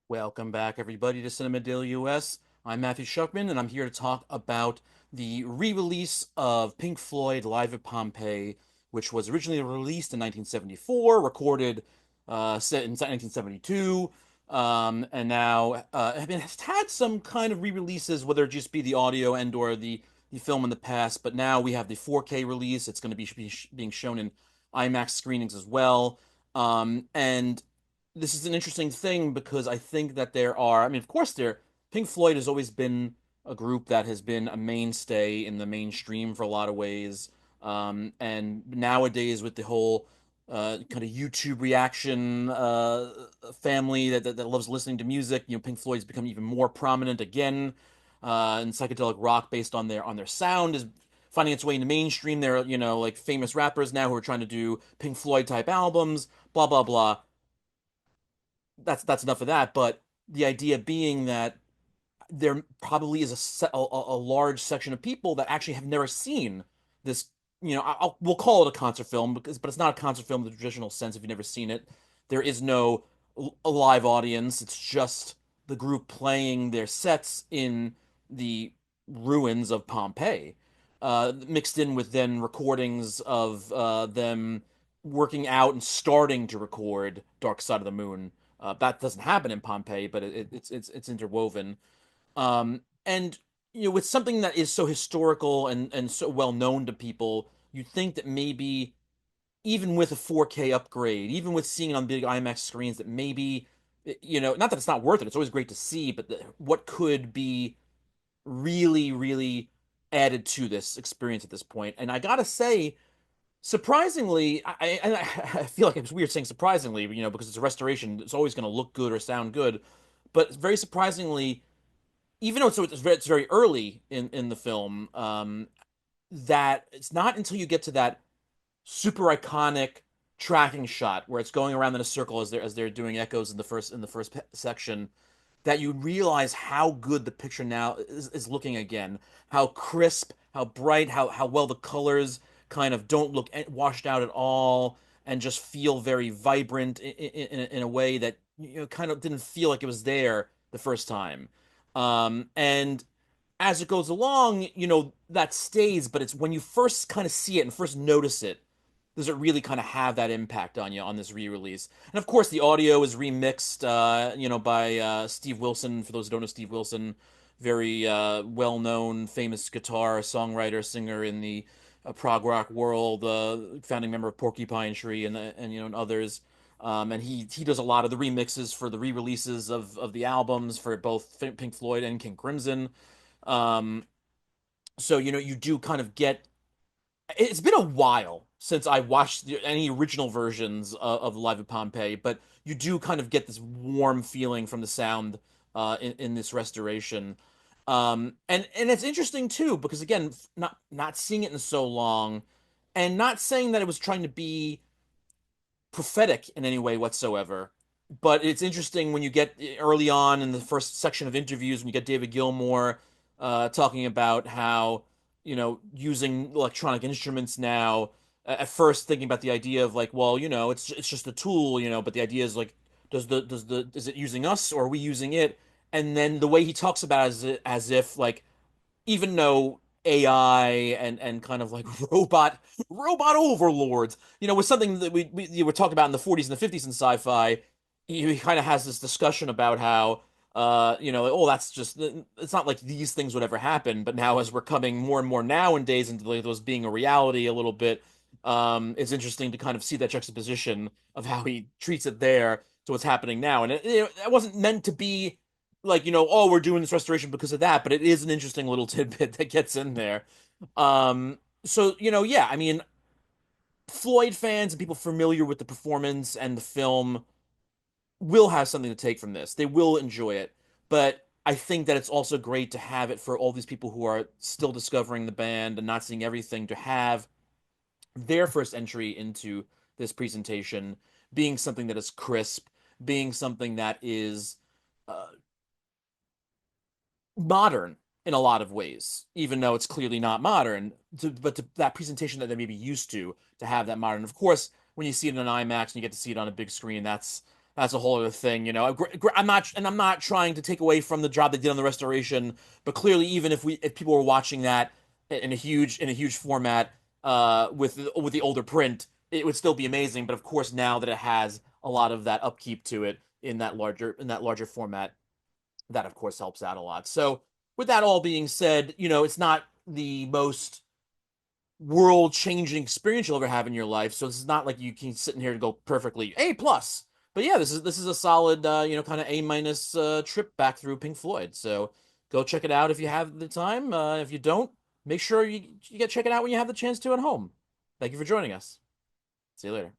Welcome back, everybody, to Cinema Daily US. I'm Matthew Schuchman, and I'm here to talk about the re-release of Pink Floyd Live at Pompeii, which was originally released in 1974, recorded set in 1972, and now I mean, it's had some kind of re-releases, whether it just be the audio and or the film in the past. But now we have the 4K release. It's going to be being shown in IMAX screenings as well. And this is an interesting thing because I think that I mean, of course, Pink Floyd has always been a group that has been a mainstay in the mainstream for a lot of ways. And nowadays, with the whole kind of YouTube reaction family that loves listening to music, Pink Floyd's become even more prominent again. And psychedelic rock based on their sound is finding its way into mainstream. There are, like famous rappers now who are trying to do Pink Floyd type albums, blah blah blah. That's enough of that. But the idea being that there probably is a large section of people that actually have never seen this. We'll call it a concert film but it's not a concert film in the traditional sense. If you've never seen it, there is no a live audience. It's just the group playing their sets in the ruins of Pompeii, mixed in with then recordings of them working out and starting to record Dark Side of the Moon. That doesn't happen in Pompeii, but it's interwoven. And with something that is so historical and so well known to people, you'd think that maybe even with a 4K upgrade, even with seeing it on big IMAX screens, that maybe not that it's not worth it. It's always great to see, but what could be really, really added to this experience at this point? And I gotta say, surprisingly, I feel like it's weird saying surprisingly, because it's a restoration. It's always going to look good or sound good, but very surprisingly, even though it's very early in the film, that it's not until you get to that super iconic tracking shot where it's going around in a circle as they're doing echoes in the first section, that you realize how good the picture now is looking again, how crisp, how bright, how well the colors kind of don't look washed out at all, and just feel very vibrant in a way that kind of didn't feel like it was there the first time. And as it goes along, that stays, but it's when you first kind of see it and first notice it, does it really kind of have that impact on you on this re-release? And of course, the audio is remixed, by Steve Wilson. For those who don't know Steve Wilson, very well-known, famous guitar songwriter, singer in the prog rock world, founding member of Porcupine Tree and others. And he does a lot of the remixes for the re-releases of the albums for both Pink Floyd and King Crimson. Um, so you do kind of get. It's been a while since I watched any original versions of Live at Pompeii, but you do kind of get this warm feeling from the sound in this restoration. And it's interesting too because again, not seeing it in so long, and not saying that it was trying to be prophetic in any way whatsoever. But it's interesting when you get early on in the first section of interviews when you get David Gilmour talking about how using electronic instruments now. At first, thinking about the idea of like, well, it's just a tool, but the idea is like, is it using us or are we using it? And then the way he talks about it as if like even though AI and kind of like robot overlords, was something that we were talking about in the 40s and the 50s in sci-fi. He kind of has this discussion about how oh, that's just it's not like these things would ever happen, but now as we're coming more and more nowadays into like those being a reality a little bit, it's interesting to kind of see that juxtaposition of how he treats it there to what's happening now. And it wasn't meant to be like oh, we're doing this restoration because of that, but it is an interesting little tidbit that gets in there. So yeah, I mean, Floyd fans and people familiar with the performance and the film will have something to take from this. They will enjoy it, but I think that it's also great to have it for all these people who are still discovering the band and not seeing everything, to have their first entry into this presentation being something that is crisp, being something that is uh, modern in a lot of ways, even though it's clearly not modern. That presentation that they may be used to have that modern. Of course, when you see it on IMAX and you get to see it on a big screen, that's a whole other thing, you know. I'm not trying to take away from the job they did on the restoration, but clearly, even if people were watching that in a huge format, with the older print, it would still be amazing. But of course, now that it has a lot of that upkeep to it in that larger format, that of course helps out a lot. So with that all being said, you know, it's not the most world changing experience you'll ever have in your life. So this is not like you can sit in here and go perfectly A plus. But yeah, this is a solid you know, kind of A minus trip back through Pink Floyd. So go check it out if you have the time. If you don't, make sure you get check it out when you have the chance to at home. Thank you for joining us. See you later.